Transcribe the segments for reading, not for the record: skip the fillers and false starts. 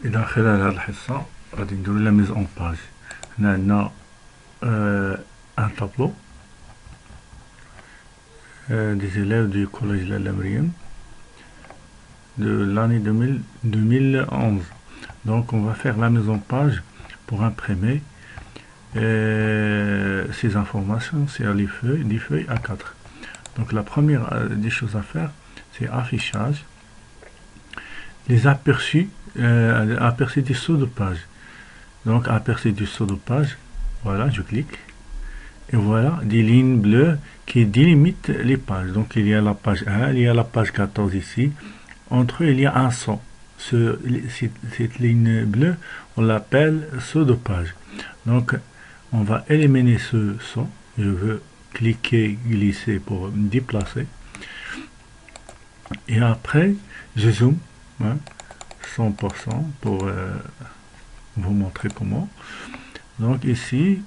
إذا خلال هذه الحصة غادي نديرو لا ميز اون باج. هنا عندنا ان طابلو des élèves du collège Lalla Meriem de l'année 2011. Donc on va faire la mise en page pour imprimer ces informations sur les feuilles A4. Donc la première des choses à faire, c'est affichage, les aperçus, aperçus du saut de page. Donc aperçu du saut de page, voilà, je clique. Et voilà des lignes bleues qui délimitent les pages. Donc il y a la page 1, il y a la page 14 ici. Entre eux, il y a un saut. Cette ligne bleue, on l'appelle saut de page. Donc on va éliminer ce saut. Je veux cliquer, glisser pour me déplacer. Et après, je zoome 100% pour vous montrer comment. Donc ici,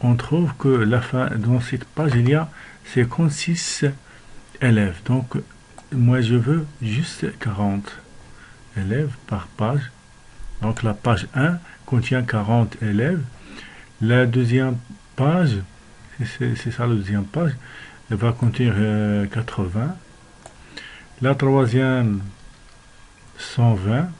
on trouve que la fin dans cette page il y a 56 élèves. Donc moi je veux juste 40 élèves par page. Donc la page 1 contient 40 élèves. La deuxième page, c'est ça la deuxième page, elle va contenir 80. La troisième 120.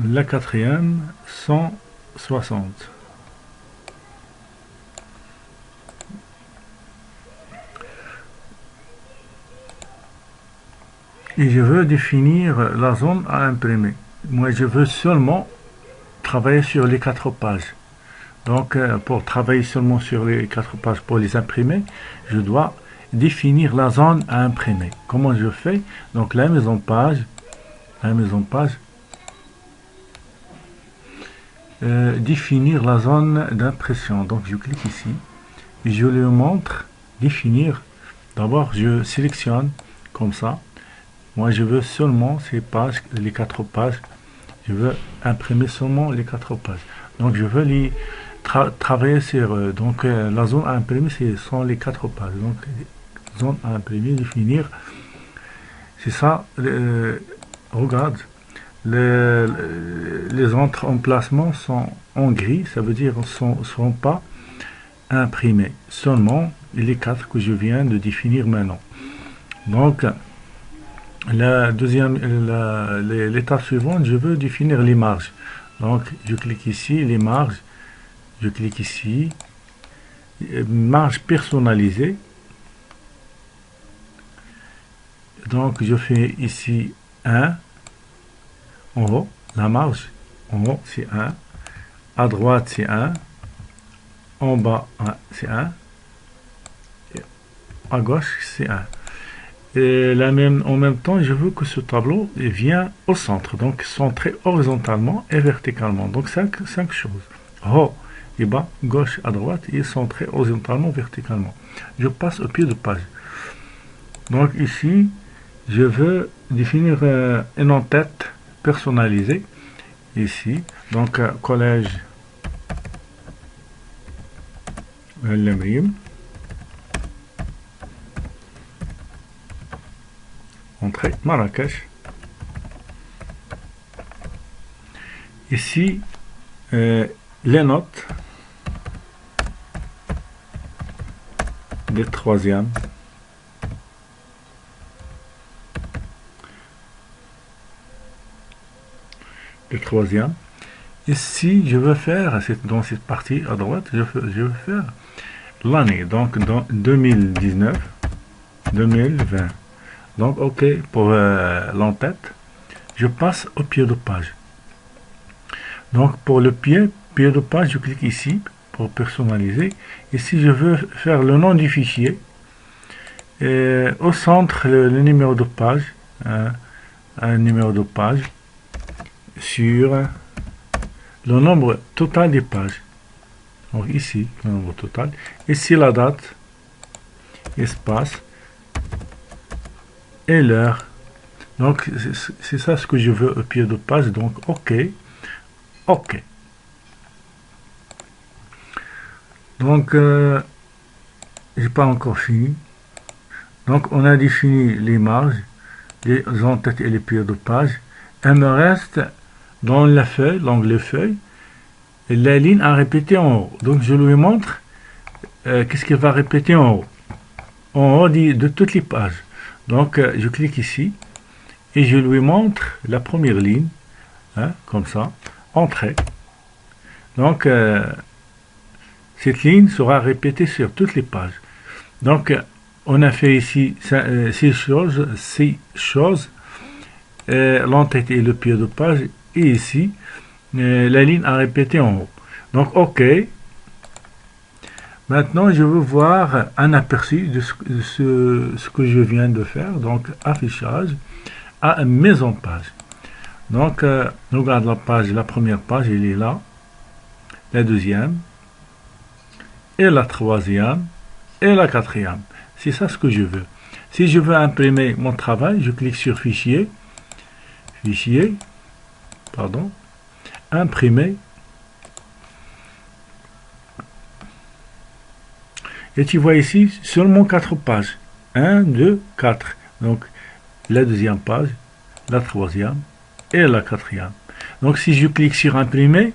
La quatrième 160. Et je veux définir la zone à imprimer. Moi je veux seulement travailler sur les 4 pages. Donc pour travailler seulement sur les 4 pages pour les imprimer, je dois définir la zone à imprimer. Comment je fais? Donc la mise en page, définir la zone d'impression. Donc je clique ici et je lui montre définir. D'abord je sélectionne comme ça. Moi je veux seulement ces pages, les 4 pages. Je veux imprimer seulement les 4 pages. Donc je veux les travailler sur donc la zone à imprimer, ce sont les 4 pages. Donc zone à imprimer, définir, c'est ça. Regarde, les autres emplacements sont en gris, ça veut dire ne seront pas imprimés, seulement les 4 que je viens de définir maintenant. Donc la deuxième, l'étape suivante, je veux définir les marges. Donc je clique ici, les marges, je clique ici, marge personnalisée. Donc je fais ici 1 en haut, la marge en haut c'est 1, à droite c'est 1, en bas c'est 1, à gauche c'est 1. Et en même temps, je veux que ce tableau vienne au centre, donc centré horizontalement et verticalement. Donc 5 choses. Haut et bas, gauche à droite et centré horizontalement, verticalement. Je passe au pied de page. Donc ici, je veux définir une en-tête personnalisée. Ici, donc collège Lalla Meriem. Entrée Marrakech. Ici, les notes des troisièmes. Ici, je veux faire, dans cette partie à droite, je veux faire l'année, donc dans 2019, 2020. Donc, OK, pour l'en-tête, je passe au pied de page. Donc, pour le pied de page, je clique ici pour personnaliser. Ici, je veux faire le nom du fichier. Et au centre, le numéro de page, un numéro de page sur le nombre total des pages. Donc, ici, le nombre total. Ici, la date, espace. Et l'heure. Donc c'est ça ce que je veux au pied de page. Donc OK. Donc j'ai pas encore fini. Donc on a défini les marges. les en-têtes et les pieds de page. Il me reste dans la feuille, l'onglet feuille, la ligne à répéter en haut. Donc je lui montre qu'est-ce qu'il va répéter en haut. En haut de toutes les pages. Donc je clique ici et je lui montre la première ligne, hein, comme ça, entrée. Donc cette ligne sera répétée sur toutes les pages. Donc on a fait ici 6 choses, l'entête et le pied de page, et ici la ligne à répéter en haut. Donc OK. Maintenant je veux voir un aperçu de ce que je viens de faire. Donc affichage à mise en page. Donc regarde la page, la première page elle est là, la deuxième et la troisième et la quatrième. C'est ça ce que je veux. Si je veux imprimer mon travail, je clique sur fichier, imprimer. Et tu vois ici seulement 4 pages. 1, 2, 4. Donc la deuxième page, la troisième et la quatrième. Donc si je clique sur imprimer,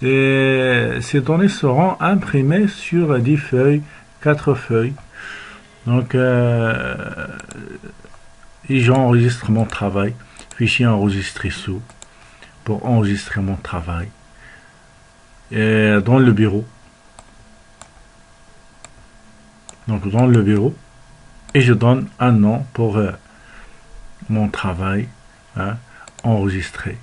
ces données seront imprimées sur 10 feuilles, 4 feuilles. Donc et j'enregistre mon travail, fichier enregistré sous, pour enregistrer mon travail dans le bureau. Donc dans le bureau, et je donne un nom pour mon travail, hein, enregistré.